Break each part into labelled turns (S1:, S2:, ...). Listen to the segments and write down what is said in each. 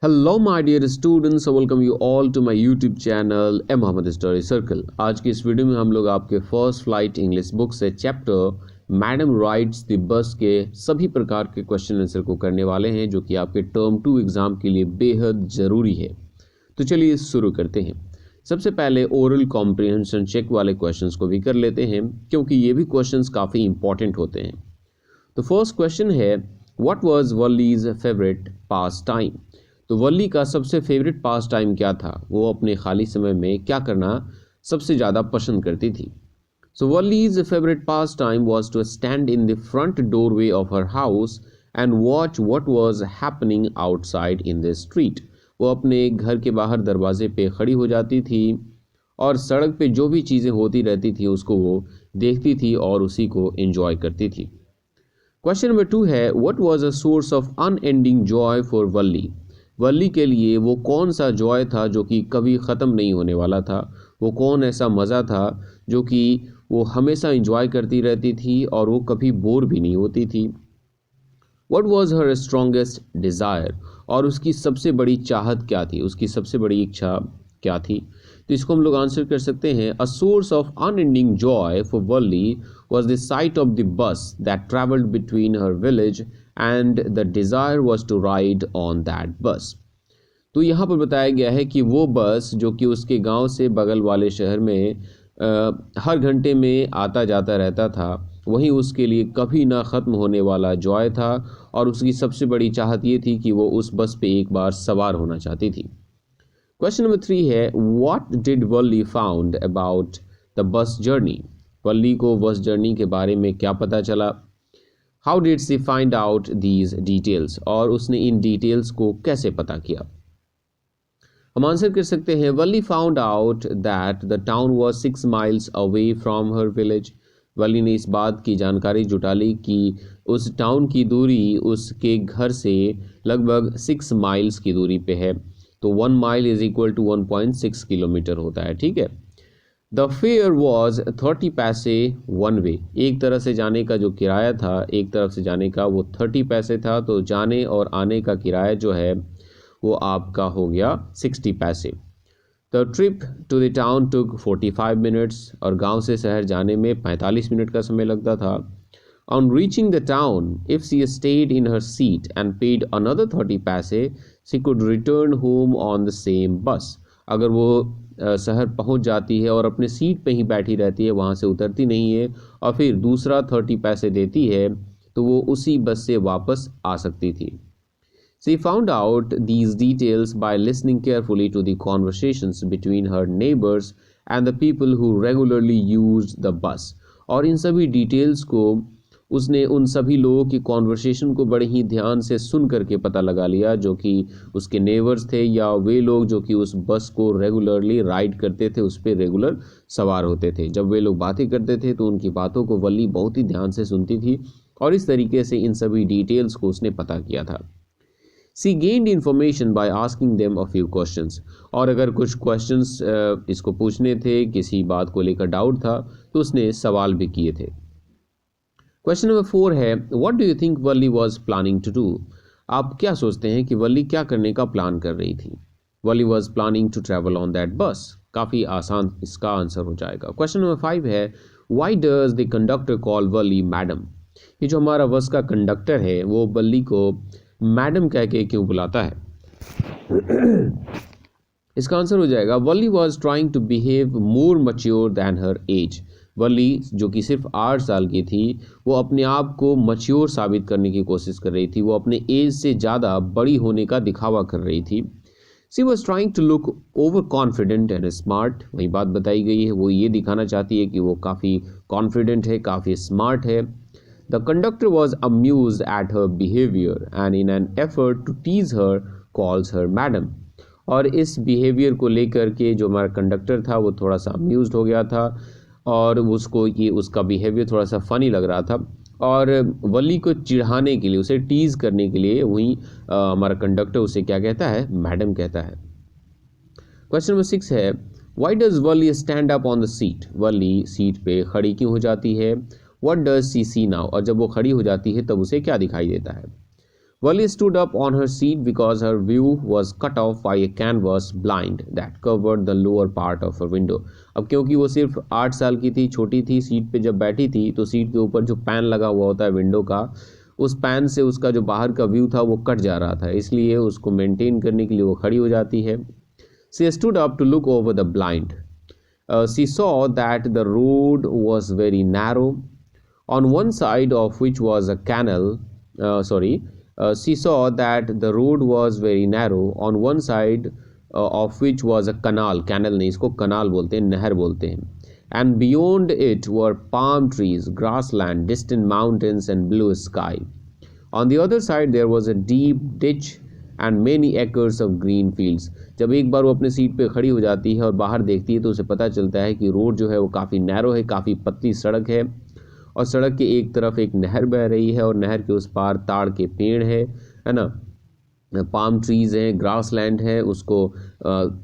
S1: Hello my dear students, welcome you all to my YouTube channel Ahmad study circle. आज की इस video में हम लोग आपके फर्स्ट फ्लाइट इंग्लिश बुक से chapter madam rides the bus के सभी प्रकार के क्वेश्चन आंसर को करने वाले हैं, जो कि आपके टर्म 2 एग्जाम के लिए बेहद ज़रूरी है। तो चलिए शुरू करते हैं। सबसे पहले ओरल कॉम्प्रिहेंशन चेक वाले क्वेश्चंस को भी कर लेते हैं, क्योंकि ये भी क्वेश्चंस काफ़ी इंपॉर्टेंट होते हैं। तो फर्स्ट क्वेश्चन है, what was Valli's favourite pastime. तो वली का सबसे फेवरेट पास टाइम क्या था, वो अपने खाली समय में क्या करना सबसे ज़्यादा पसंद करती थी। So Valli's favourite pastime was to stand in the front doorway of her house and watch what was happening outside in the street. वो अपने घर के बाहर दरवाजे पे खड़ी हो जाती थी और सड़क पे जो भी चीज़ें होती रहती थी उसको वो देखती थी और उसी को एंजॉय करती थी। क्वेश्चन नंबर 2 है, what was a source of unending joy for Valli. Valli के लिए वो कौन सा जॉय था जो कि कभी ख़त्म नहीं होने वाला था। वो कौन ऐसा मज़ा था जो कि वो हमेशा इंजॉय करती रहती थी और वो कभी बोर भी नहीं होती थी। What was her strongest desire, और उसकी सबसे बड़ी चाहत क्या थी, उसकी सबसे बड़ी इच्छा क्या थी। तो इसको हम लोग आंसर कर सकते हैं, अ source of unending joy for Wali was the sight of the bus that traveled between her village and the desire was to ride on that bus। तो यहाँ पर बताया गया है कि वो बस जो कि उसके गांव से बगल वाले शहर में हर घंटे में आता जाता रहता था, वहीं उसके लिए कभी ना ख़त्म होने वाला जॉय था और उसकी सबसे बड़ी चाहत ये थी कि वो उस बस पे एक बार सवार होना चाहती थी। क्वेश्चन नंबर 3 है, what did Valli found about the bus journey. Valli को बस जर्नी के बारे में क्या पता चला। How did she find out these details, और उसने इन डिटेल्स को कैसे पता किया। हम आंसर कर सकते हैं, Valli found out that the town was 6 miles away from her village. Valli ने इस बात की जानकारी जुटा ली कि उस टाउन की दूरी उसके घर से लगभग 6 माइल्स की दूरी पे है। तो 1 mile is equal to 1.6 kilometre होता है, ठीक है। द फेयर वॉज 30 पैसे वन वे। एक तरफ से जाने का जो किराया था, एक तरफ से जाने का वो 30 पैसे था, तो जाने और आने का किराया जो है वो आपका हो गया 60 पैसे। The trip to the town took 45 minutes, और गांव से शहर जाने में 45 मिनट का समय लगता था। On reaching the town, if she stayed in her seat and paid another 30 paise, she could return home on the same bus. अगर वो शहर पहुंच जाती है और अपने सीट पे ही बैठी रहती है, वहाँ से उतरती नहीं है और फिर दूसरा 30 पैसे देती है, तो वो उसी बस से वापस आ सकती थी। She found out these details by listening carefully to the conversations between her neighbors and the people who regularly used the bus। और इन सभी डिटेल्स को उसने उन सभी लोगों की कॉन्वर्सेशन को बड़े ही ध्यान से सुन करके पता लगा लिया, जो कि उसके नेबर्स थे या वे लोग जो कि उस बस को रेगुलरली राइड करते थे, उस पर रेगुलर सवार होते थे। जब वे लोग बातें करते थे तो उनकी बातों को वली बहुत ही ध्यान से सुनती थी और इस तरीके से इन सभी डिटेल्स को उसने पता किया था। She gained information by asking them a few questions, और अगर कुछ क्वेश्चंस इसको पूछने थे, किसी बात को लेकर डाउट था, तो उसने सवाल भी किए थे। क्वेश्चन नंबर 4 है, what do you think Valli was planning to do. आप क्या सोचते हैं कि वली क्या करने का प्लान कर रही थी। Valli was planning to travel on that bus. काफ़ी आसान इसका आंसर हो जाएगा। क्वेश्चन नंबर 5 है, why does the conductor call Wali madam. ये जो हमारा बस का कंडक्टर है वो वली को मैडम कह के क्यों बुलाता है। इसका आंसर हो जाएगा, Valli was trying to behave more mature than her age. Valli जो कि सिर्फ 8 साल की थी, वो अपने आप को मच्योर साबित करने की कोशिश कर रही थी। वो अपने एज से ज़्यादा बड़ी होने का दिखावा कर रही थी। She was trying to look over confident and smart. वही बात बताई गई है, वो ये दिखाना चाहती है कि वो काफ़ी कॉन्फिडेंट है, काफ़ी स्मार्ट है। The conductor was amused at her behavior and in an effort to tease her calls her madam। और इस बिहेवियर को लेकर के जो हमारा कंडक्टर था वो थोड़ा सा अम्यूज्ड हो गया था और उसको ये उसका बिहेवियर थोड़ा सा फ़नी लग रहा था और वली को चिढ़ाने के लिए, उसे टीज़ करने के लिए वहीं हमारा कंडक्टर उसे क्या कहता है, मैडम कहता है। क्वेश्चन नंबर 6 है, why does Valli stand up on the seat. Valli seat पे खड़ी क्यों हो जाती है। What does she see now, और जब वो खड़ी हो जाती है तब उसे क्या दिखाई देता है। Wally stood up on her seat because her view was cut off by a canvas blind that covered the lower part of her window. अब क्योंकि वो सिर्फ 8 साल की थी, छोटी थी, सीट पे जब बैठी थी तो सीट के ऊपर जो पैन लगा हुआ होता है विंडो का, उस पैन से उसका जो बाहर का व्यू था वो कट जा रहा था, इसलिए उसको मेंटेन करने के लिए वो खड़ी हो जाती है. She stood up to look over the blind. She saw that the road was very narrow, on one side of which was a canal. She saw that the road was very narrow, on one side of which was a canal. Canal नहीं, इसको कनाल बोलते हैं, नहर बोलते हैं. And beyond it were palm trees, grassland, distant mountains, and blue sky. On the other side there was a deep ditch and many acres of green fields. जब एक बार वो अपने सीट पे खड़ी हो जाती है और बाहर देखती है तो उसे पता चलता है कि रोड जो है वो काफ़ी नैरो है, काफ़ी पतली सड़क है और सड़क के एक तरफ एक नहर बह रही है और नहर के उस पार ताड़ के पेड़ है ना, पाम ट्रीज़ हैं, ग्रास लैंड है, उसको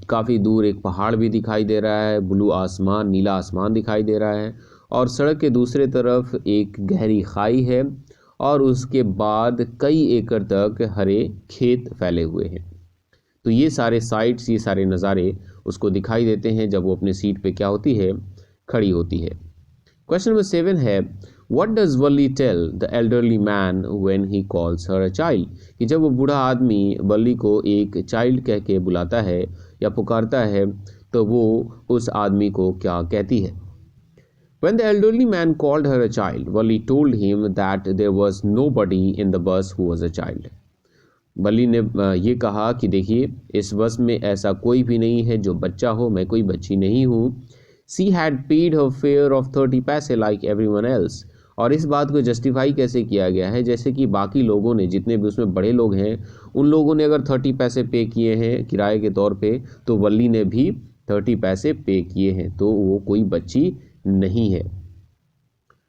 S1: काफ़ी दूर एक पहाड़ भी दिखाई दे रहा है, ब्लू आसमान, नीला आसमान दिखाई दे रहा है और सड़क के दूसरे तरफ एक गहरी खाई है और उसके बाद कई एकड़ तक हरे खेत फैले हुए हैं. तो ये सारे साइट्स, ये सारे नज़ारे उसको दिखाई देते हैं जब वो अपने सीट पे क्या होती है, खड़ी होती है. क्वेश्चन नंबर 7 है, what does Valli tell the elderly man when he calls her a child. कि जब वो बूढ़ा आदमी वली को एक चाइल्ड कह के बुलाता है या पुकारता है तो वो उस आदमी को क्या कहती है. When the elderly man called her a child, Wali told him that there was nobody in the bus who was a child. वली ने ये कहा कि देखिए इस बस में ऐसा कोई भी नहीं है जो बच्चा हो, मैं कोई बच्ची नहीं हूँ. She had paid her fare of 30 पैसे like everyone else. और इस बात को जस्टिफाई कैसे किया गया है, जैसे कि बाकी लोगों ने, जितने भी उसमें बड़े लोग हैं, उन लोगों ने अगर 30 पैसे पे किए हैं किराए के तौर पे तो वली ने भी 30 पैसे पे किए हैं, तो वो कोई बच्ची नहीं है.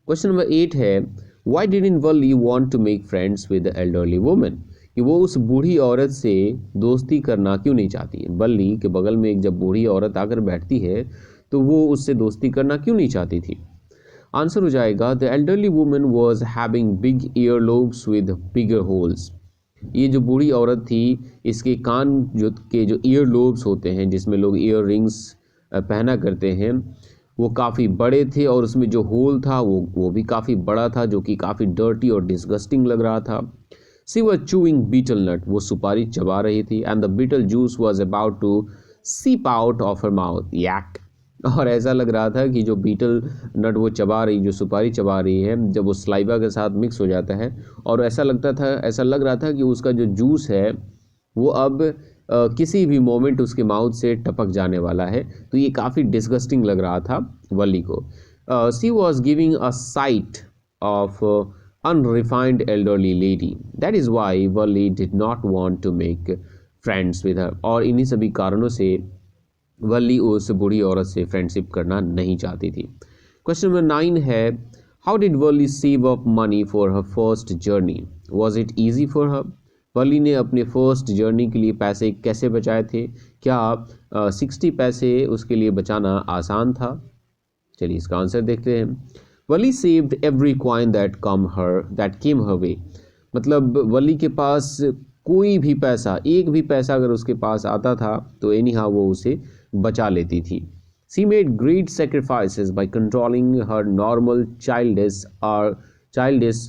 S1: क्वेश्चन नंबर 8 है, why didn't Valli want to make friends with the elderly woman. कि वो उस बूढ़ी औरत से दोस्ती करना क्यों नहीं चाहती है. वली के बगल में एक जब बूढ़ी औरत आकर बैठती है तो वो उससे दोस्ती करना क्यों नहीं चाहती थी. आंसर हो जाएगा, the elderly woman was having big year lobes with bigger holes. ये जो बूढ़ी औरत थी, इसके कान जो ईयर लोब्स होते हैं जिसमें लोग ईयर रिंग्स पहना करते हैं, वो काफ़ी बड़े थे और उसमें जो होल था वो भी काफ़ी बड़ा था, जो कि काफ़ी डर्टी और डिस्गस्टिंग लग रहा था. She was chewing betel nut. वो सुपारी चबा रही थी. And the betel juice was about to seep out of her mouth. Yuck. और ऐसा लग रहा था कि जो बीटल नट वो चबा रही, जो सुपारी चबा रही है, जब वो स्लाइवा के साथ मिक्स हो जाता है और ऐसा लग रहा था कि उसका जो जूस है वो अब किसी भी मोमेंट उसके माउथ से टपक जाने वाला है. तो ये काफ़ी डिस्गस्टिंग लग रहा था वली को. She was giving a sight of unrefined elderly lady. That is why Valli did not want to make friends with her. और इन्हीं सभी कारणों से वली उस बूढ़ी औरत से फ्रेंडशिप करना नहीं चाहती थी. क्वेश्चन नंबर 9 है, how did Valli save up money for her first journey. Was it easy for her. Valli ने अपने फर्स्ट जर्नी के लिए पैसे कैसे बचाए थे. क्या 60 पैसे उसके लिए बचाना आसान था. चलिए इसका आंसर देखते हैं. Valli saved every coin that came her way. मतलब वली के पास कोई भी पैसा, एक भी पैसा अगर उसके पास आता था तो एनी हाउ वो उसे बचा लेती थी. She made great sacrifices by controlling her normal childish urges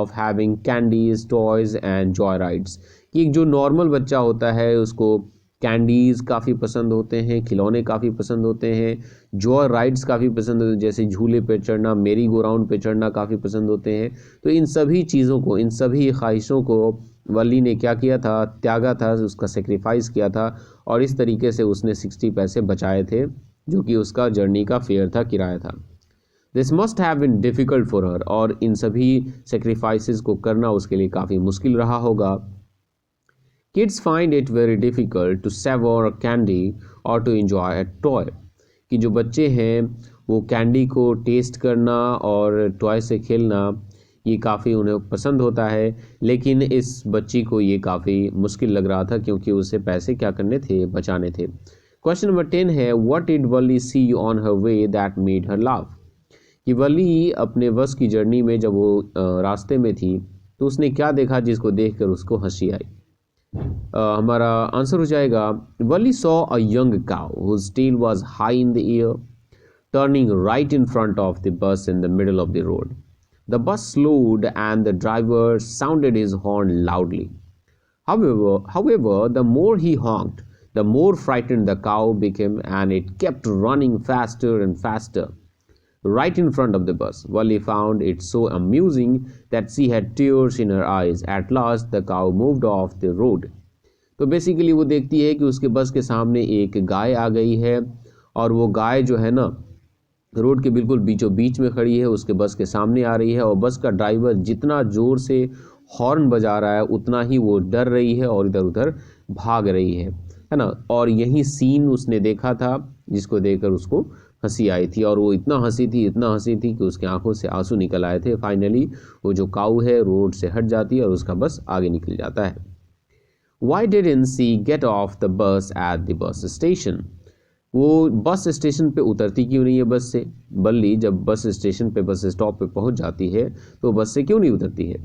S1: of having candies, toys and joyrides. कि एक जो नॉर्मल बच्चा होता है उसको कैंडीज़ काफ़ी पसंद होते हैं, खिलौने काफ़ी पसंद होते हैं, जॉय राइड्स काफ़ी पसंद होते हैं, जैसे झूले पे चढ़ना, मेरी गो राउंड पे चढ़ना काफ़ी पसंद होते हैं. तो इन सभी चीज़ों को, इन सभी ख्वाहिशों को वली ने क्या किया था, त्यागा था, उसका सेक्रीफाइस किया था और इस तरीके से उसने 60 पैसे बचाए थे जो कि उसका जर्नी का फेयर था, किराया था. This must have been difficult for her. और इन सभी सेक्रीफाइसेस को करना उसके लिए काफ़ी मुश्किल रहा होगा. Kids find it very difficult to savor a candy or to enjoy a toy. कि जो बच्चे हैं वो कैंडी को टेस्ट करना और टॉय से खेलना ये काफ़ी उन्हें पसंद होता है, लेकिन इस बच्ची को ये काफ़ी मुश्किल लग रहा था क्योंकि उसे पैसे क्या करने थे, बचाने थे. क्वेश्चन नंबर 10 है, what did Valli see on her way that made her laugh. कि वली अपने बस की जर्नी में जब वो रास्ते में थी तो उसने क्या देखा जिसको देखकर उसको हंसी आई? हमारा आंसर हो जाएगा, Valli saw a young cow whose tail was high in the air turning right in front of the bus in the middle of the road. The bus slowed and the driver sounded his horn loudly. However, the more he honked, the more frightened the cow became and it kept running faster and faster right in front of the bus. Wally found it so amusing that she had tears in her eyes. At last, the cow moved off the road. तो basically वो देखती है कि उसके बस के सामने एक गाय आ गई है और वो गाय जो है ना रोड के बिल्कुल बीचों बीच में खड़ी है, उसके बस के सामने आ रही है और बस का ड्राइवर जितना ज़ोर से हॉर्न बजा रहा है उतना ही वो डर रही है और इधर उधर भाग रही है ना। और यही सीन उसने देखा था जिसको देखकर उसको हंसी आई थी और वो इतना हंसी थी कि उसकी आंखों से आंसू निकल आए थे। फाइनली वो जो काऊ है रोड से हट जाती है और उसका बस आगे निकल जाता है। Y didn't she get of the bus at the bus station? वो बस स्टेशन पे उतरती क्यों नहीं है बस से? बल्ली जब बस स्टेशन पे बस स्टॉप पे पहुंच जाती है तो बस से क्यों नहीं उतरती है?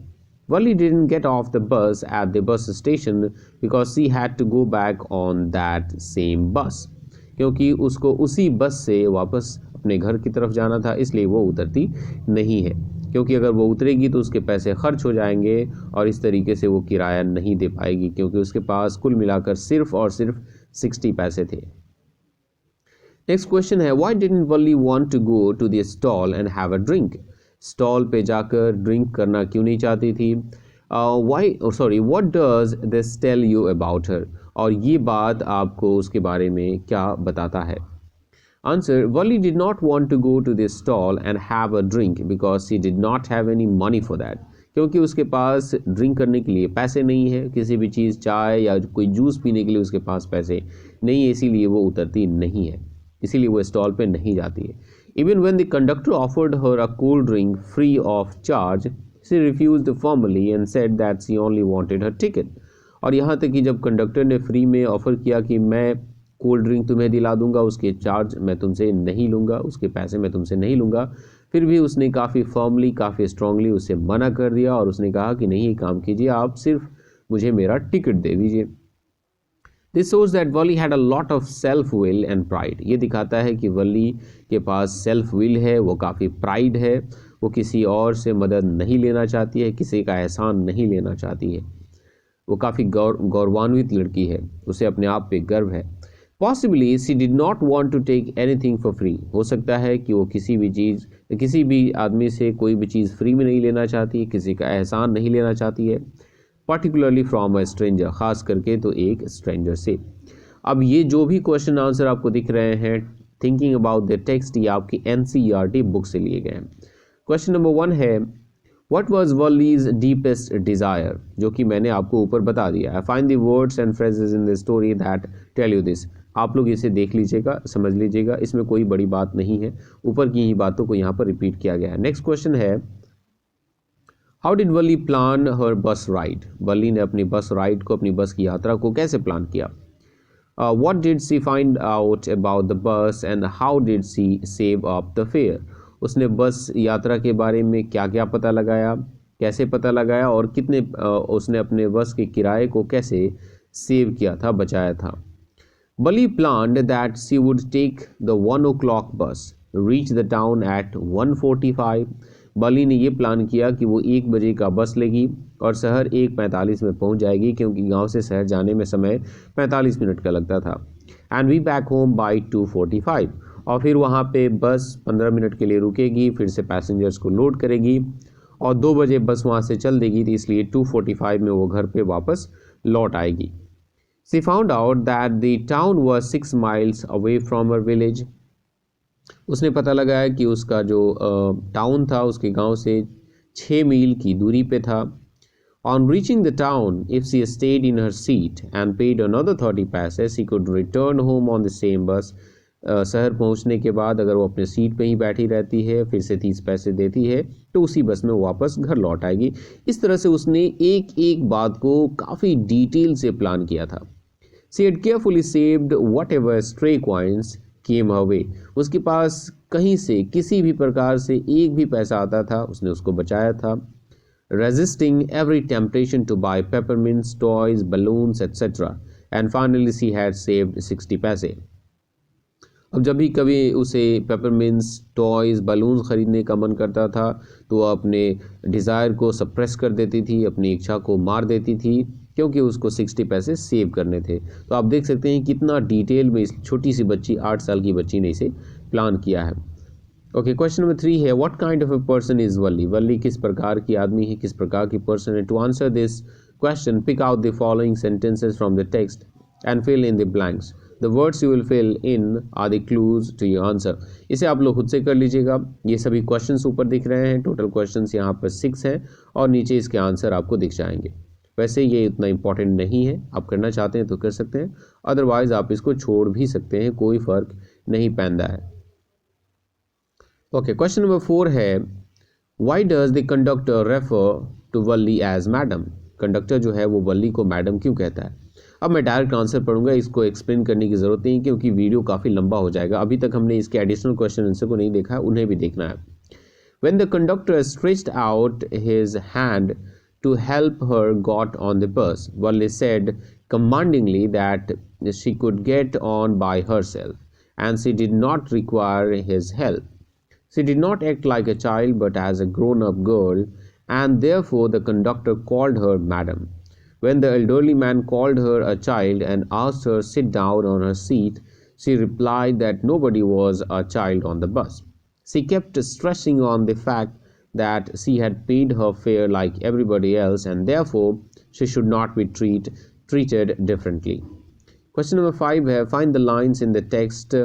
S1: Wally didn't get off the bus at the bus station because she had to go back on that same bus. क्योंकि उसको उसी बस से वापस अपने घर की तरफ जाना था, इसलिए वो उतरती नहीं है। क्योंकि अगर वो उतरेगी तो उसके पैसे खर्च हो जाएंगे और इस तरीके से वो किराया नहीं दे पाएगी, क्योंकि उसके पास कुल मिलाकर सिर्फ और सिर्फ 60 पैसे थे। नेक्स्ट क्वेश्चन है, why didn't Valli want to go to the stall and have a drink? Stall पे जाकर ड्रिंक करना क्यों नहीं चाहती थी? What does this tell you about her? और ये बात आपको उसके बारे में क्या बताता है? Answer, Valli did not want to go to this stall and have a drink because she did not have any money for that. क्योंकि उसके पास ड्रिंक करने के लिए पैसे नहीं है, किसी भी चीज़ चाय या कोई जूस पीने के लिए उसके पास पैसे नहीं है, इसीलिए वो उतरती नहीं है, इसीलिए वो स्टॉल पे नहीं जाती है। Even when the conductor offered her a cool drink free of charge, she refused formally and said that she only wanted her ticket. और यहाँ तक कि जब कंडक्टर ने फ्री में ऑफ़र किया कि मैं कोल्ड ड्रिंक तुम्हें दिला दूंगा, उसके चार्ज मैं तुमसे नहीं लूँगा, उसके पैसे मैं तुमसे नहीं लूँगा, फिर भी उसने काफ़ी फॉर्मली काफ़ी स्ट्रांगली उसे मना कर दिया और उसने कहा कि नहीं, काम कीजिए, आप सिर्फ मुझे मेरा टिकट दे दीजिए। This shows that Wali had a lot of self will and pride. ये दिखाता है कि वली के पास सेल्फ विल है, वो काफ़ी प्राइड है, वो किसी और से मदद नहीं लेना चाहती है, किसी का एहसान नहीं लेना चाहती है, वो काफ़ी गौरवान्वित लड़की है, उसे अपने आप पे गर्व है। Possibly she did not want to take anything for free. हो सकता है कि वो किसी भी आदमी से कोई भी चीज़ फ्री में नहीं लेना चाहती, किसी का एहसान नहीं लेना चाहती है, पर्टिकुलरली फ्रॉम अ स्ट्रेंजर, ख़ास करके तो एक स्ट्रेंजर से। अब ये जो भी क्वेश्चन आंसर आपको दिख रहे हैं थिंकिंग अबाउट द टेक्स्ट, ये आपकी NCERT बुक से लिए गए हैं। क्वेश्चन नंबर 1 है, what was Valli's deepest desire? जो कि मैंने आपको ऊपर बता दिया है। Find the words and phrases in the story that tell you this. आप लोग इसे देख लीजिएगा, समझ लीजिएगा, इसमें कोई बड़ी बात नहीं है, ऊपर की ही बातों को यहाँ पर रिपीट किया गया है। नेक्स्ट क्वेश्चन है, हाउ डिड वली प्लान हर बस राइड? वली ने अपनी बस राइड को, अपनी बस की यात्रा को कैसे प्लान किया? What did she find out about the bus and how did she save up the fare? उसने बस यात्रा के बारे में क्या क्या पता लगाया, कैसे पता लगाया और कितने उसने अपने बस के किराए को कैसे सेव किया था, बचाया था? Valli planned that she would take the 1 o'clock bus, reach the town at 1:45। Valli ने ये प्लान किया कि वो 1 बजे का बस लेगी और शहर 1:45 में पहुंच जाएगी, क्योंकि गांव से शहर जाने में समय 45 मिनट का लगता था। And we back home by 2:45। और फिर वहाँ पे बस 15 मिनट के लिए रुकेगी, फिर से पैसेंजर्स को लोड करेगी और 2 बजे बस वहाँ से चल देगी, तो इसलिए 2:45 में वो घर पे वापस लौट आएगी। She found out that the town was 6 miles away from her village. उसने पता लगाया कि उसका जो टाउन था उसके गांव से 6 मील की दूरी पे था। On reaching the town, if she state in her seat and paid another 30 पैसे, she could return home on the same बस। शहर पहुंचने के बाद अगर वो अपने सीट पे ही बैठी रहती है, फिर से 30 पैसे देती है, तो उसी बस में वो वापस घर लौट आएगी। इस तरह से उसने एक एक बात को काफ़ी डिटेल से प्लान किया था। She had carefully saved whatever stray coins came her way. उसके पास कहीं से किसी भी प्रकार से एक भी पैसा आता था उसने उसको बचाया था। resisting every temptation to buy peppermints, toys, balloons, etc. And finally she had saved 60 पैसे। अब जब भी कभी उसे पेपरमिंट्स, टॉयज़, बलून्स ख़रीदने का मन करता था तो वह अपने डिज़ायर को सप्रेस कर देती थी, अपनी इच्छा को मार देती थी, क्योंकि उसको 60 पैसे सेव करने थे। तो आप देख सकते हैं कितना डिटेल में इस छोटी सी बच्ची, 8 साल की बच्ची ने इसे प्लान किया है। ओके, क्वेश्चन नंबर 3 है, what kind of a person is Valli? Valli किस प्रकार की आदमी है, किस प्रकार की पर्सन है? To answer this question, pick out the following sentences from the text and fill in the blanks. The words you will fill in are the clues to your answer। इसे आप लोग खुद से कर लीजिएगा। ये सभी क्वेश्चंस ऊपर दिख रहे हैं, टोटल क्वेश्चंस यहाँ पर 6 हैं और नीचे इसके आंसर आपको दिख जाएंगे। वैसे ये उतना इम्पोर्टेंट नहीं है, आप करना चाहते हैं तो कर सकते हैं, अदरवाइज आप इसको छोड़ भी सकते हैं, कोई फ़र्क नहीं पैदा है। ओके, क्वेश्चन नंबर 4 है, why does the conductor refer to Valli as madam? Conductor जो है वो वल्ली को मैडम क्यों कहता है? अब मैं डायरेक्ट आंसर पढ़ूंगा, इसको एक्सप्लेन करने की ज़रूरत नहीं क्योंकि वीडियो काफ़ी लंबा हो जाएगा। अभी तक हमने इसके एडिशनल क्वेश्चन आंसर को नहीं देखा है, उन्हें भी देखना है। When the conductor stretched out his hand to help her got on the bus, Wally said commandingly that she could get on by herself and she did not require his help. She did not act like a child but as a grown-up girl, and therefore the conductor called her madam. When the elderly man called her a child and asked her to sit down on her seat, she replied that nobody was a child on the bus. She kept stressing on the fact that she had paid her fare like everybody else and therefore she should not be treated differently. Question number 5 है, find the lines in the text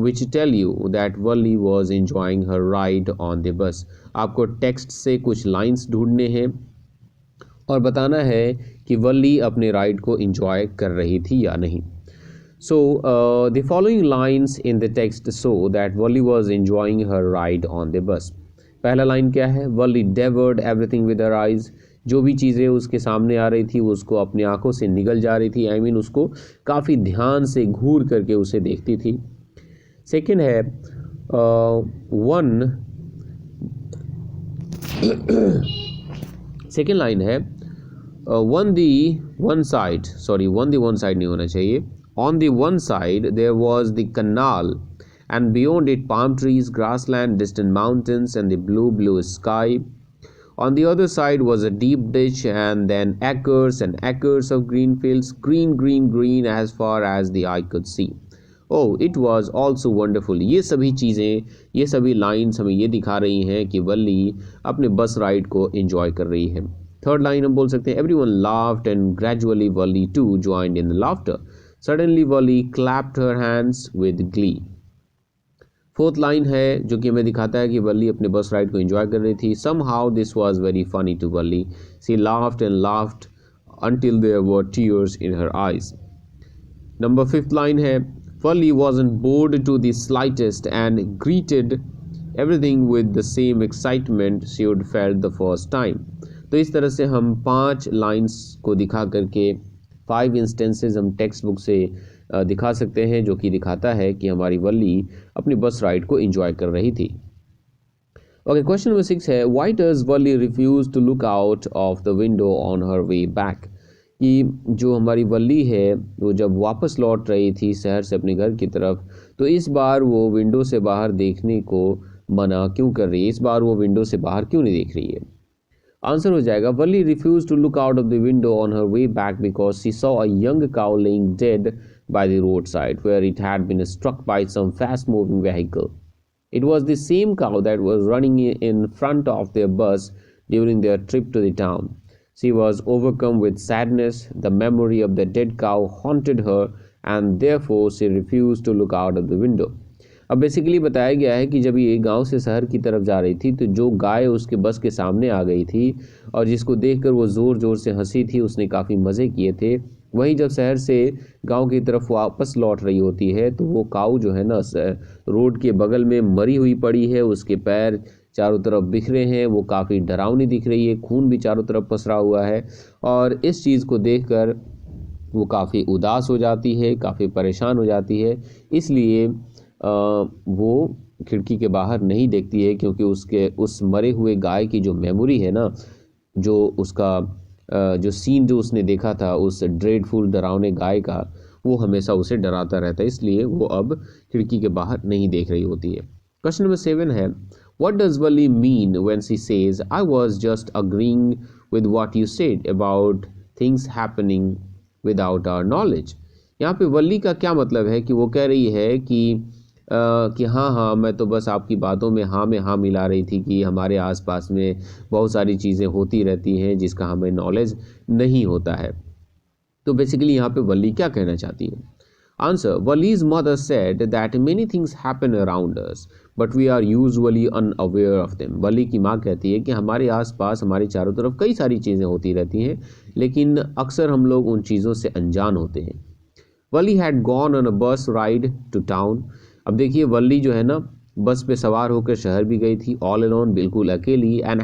S1: which tell you that Wally was enjoying her ride on the bus। आपको text से कुछ lines ढूंढने हैं और बताना है कि वल्ली अपने राइड को एंजॉय कर रही थी या नहीं। So the following lines in the text show that Valli was enjoying her ride on the bus. पहला लाइन क्या है? वल्ली डेवर्ड एवरीथिंग विद हर आइज। जो भी चीज़ें उसके सामने आ रही थी वो उसको अपनी आंखों से निगल जा रही थी, आई मीन उसको काफ़ी ध्यान से घूर करके उसे देखती थी। सेकेंड है सेकेंड लाइन है, on the one side नहीं होना चाहिए, on the one side there was the canal and beyond it palm trees, grassland, distant mountains and the blue sky. On the other side was a deep ditch and then acres and acres of green fields, green as far as the eye could see. Oh, it was also wonderful। ये सभी चीज़ें, ये सभी lines हमें ये दिखा रही हैं कि वल्ली अपने बस राइड को एंजॉय कर रही है। थर्ड लाइन हम बोल सकते हैं, everyone laughed and gradually Valli too joined in the laughter. Suddenly Valli clapped her hands with glee. Fourth line है जो कि हमें दिखाता है कि वल्ली अपने बस राइड को एंजॉय कर रही थी। Somehow this was very funny to Valli, she laughed and laughed until there were tears in her eyes. Number 5th line है, Wally wasn't bored to the slightest and greeted everything with the same excitement she had felt the first time। तो इस तरह से हम 5 lines को दिखा करके 5 instances हम टेक्स्ट बुक से दिखा सकते हैं, जो कि दिखाता है कि हमारी वल्ली अपनी बस राइड को एंजॉय कर रही थी। ओके, क्वेश्चन नंबर 6 है, why does Valli refuse to look out of the window on her way back? कि जो हमारी वल्ली है वो जब वापस लौट रही थी शहर से अपने घर की तरफ, तो इस बार वो विंडो से बाहर देखने को मना क्यों कर रही है? इस बार वो विंडो से बाहर क्यों नहीं देख रही है? आंसर हो जाएगा, Valli refuse to look out of the window on her way back because she saw a young cow lying dead by the roadside where it had been struck by some fast moving vehicle. It was the same cow that was running in front of their bus during their trip to the town. She was overcome with sadness. The memory of the dead cow haunted her and therefore she refused to look out of the window. अब basically बताया गया है कि जब ये गांव से शहर की तरफ जा रही थी तो जो गाय उसके बस के सामने आ गई थी और जिसको देखकर वो ज़ोर से हंसी थी, उसने काफ़ी मज़े किए थे, वहीं जब शहर से गांव की तरफ वापस लौट रही होती है तो वो काऊ जो है ना रोड के बगल में मरी हुई पड़ी है, उसके पैर चारों तरफ बिखरे हैं, वो काफ़ी डरावनी दिख रही है, खून भी चारों तरफ पसरा हुआ है और इस चीज़ को देखकर वो काफ़ी उदास हो जाती है, काफ़ी परेशान हो जाती है। इसलिए वो खिड़की के बाहर नहीं देखती है क्योंकि उसके उस मरे हुए गाय की जो मेमोरी है ना, जो उसका जो सीन जो उसने देखा था उस ड्रेडफुल डरावने गाय का, वो हमेशा उसे डराता रहता है, इसलिए वो अब खिड़की के बाहर नहीं देख रही होती है। क्वेश्चन नंबर 7 है, what does Valli mean when she says I was just agreeing with what you said about things happening without our knowledge. यहाँ पे वली का क्या मतलब है कि वो कह रही है कि हाँ हाँ, मैं तो बस आपकी बातों में हाँ मिला रही थी कि हमारे आसपास में बहुत सारी चीज़ें होती रहती हैं जिसका हमें नॉलेज नहीं होता है। तो बेसिकली यहाँ पे वली क्या कहना चाहती है? Answer, Valli's mother said that many things happen around us but we are usually unaware of them. Valli की माँ कहती है कि हमारे आसपास हमारे चारों तरफ कई सारी चीज़ें होती रहती हैं, लेकिन अक्सर हम लोग उन चीज़ों से अनजान होते हैं। वली हैड गॉन ऑन अ बस राइड टू टाउन। अब देखिए वली जो है ना, बस पे सवार होकर शहर भी गई थी, ऑल अलोन, बिल्कुल अकेली, and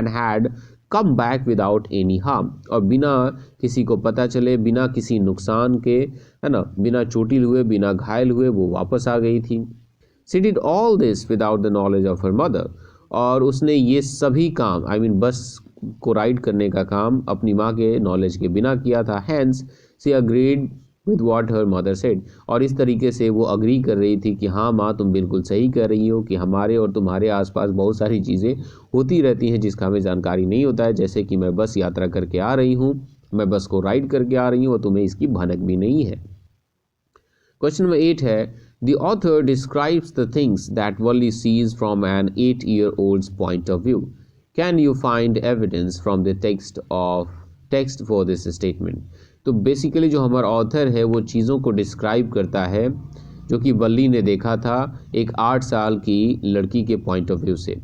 S1: had come back without any harm, और बिना किसी को पता चले, बिना किसी नुकसान के, है ना, बिना चोटिल हुए, बिना घायल हुए वो वापस आ गई थी। She did all this without the knowledge of her mother, और उसने ये सभी काम, आई मीन बस को राइड करने का काम, अपनी माँ के नॉलेज के बिना किया था। Hence she agreed with what her mother said, और इस तरीके से वो अग्री कर रही थी कि हाँ माँ, तुम बिल्कुल सही कह रही हो कि हमारे और तुम्हारे आसपास बहुत सारी चीज़ें होती रहती हैं जिसका हमें जानकारी नहीं होता है, जैसे कि मैं बस यात्रा करके आ रही हूँ, मैं बस को राइड करके आ रही हूँ और तुम्हें इसकी भनक भी नहीं है। क्वेश्चन नंबर 8 है, the author describes the things that Valli sees from an 8-year-old's point of view. Can you find evidence from the text for this statement. तो बेसिकली जो हमारा ऑथर है वो चीज़ों को डिस्क्राइब करता है जो कि वली ने देखा था एक 8 साल की लड़की के पॉइंट ऑफ व्यू से,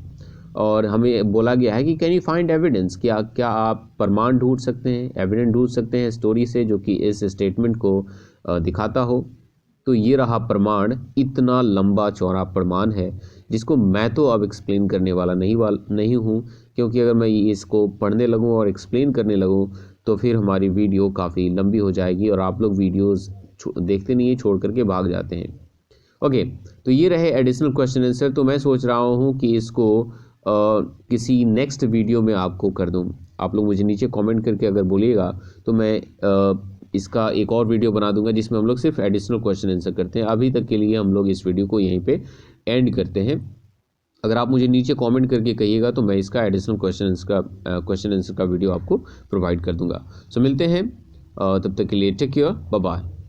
S1: और हमें बोला गया है कि कैन यू फाइंड एविडेंस, क्या आप प्रमाण ढूंढ सकते हैं, एविडेंस ढूंढ सकते हैं स्टोरी से जो कि इस स्टेटमेंट को दिखाता हो। तो ये रहा प्रमाण, इतना लंबा चौड़ा प्रमाण है जिसको मैं तो अब एक्सप्लेन करने वाला नहीं हूँ, क्योंकि अगर मैं इसको पढ़ने लगूँ और एक्सप्लेन करने लगूँ तो फिर हमारी वीडियो काफ़ी लंबी हो जाएगी और आप लोग वीडियोस देखते नहीं है, छोड़ करके भाग जाते हैं। ओके, तो ये रहे एडिशनल क्वेश्चन आंसर। तो मैं सोच रहा हूँ कि इसको किसी नेक्स्ट वीडियो में आपको कर दूँ। आप लोग मुझे नीचे कमेंट करके अगर बोलिएगा तो मैं इसका एक और वीडियो बना दूंगा जिसमें हम लोग सिर्फ एडिशनल क्वेश्चन आंसर करते हैं। अभी तक के लिए हम लोग इस वीडियो को यहीं पे एंड करते हैं। अगर आप मुझे नीचे कमेंट करके कहिएगा तो मैं इसका एडिशनल क्वेश्चन आंसर का वीडियो आपको प्रोवाइड कर दूंगा। सो मिलते हैं, तब तक के लिए टेक केयर, बाय बाय।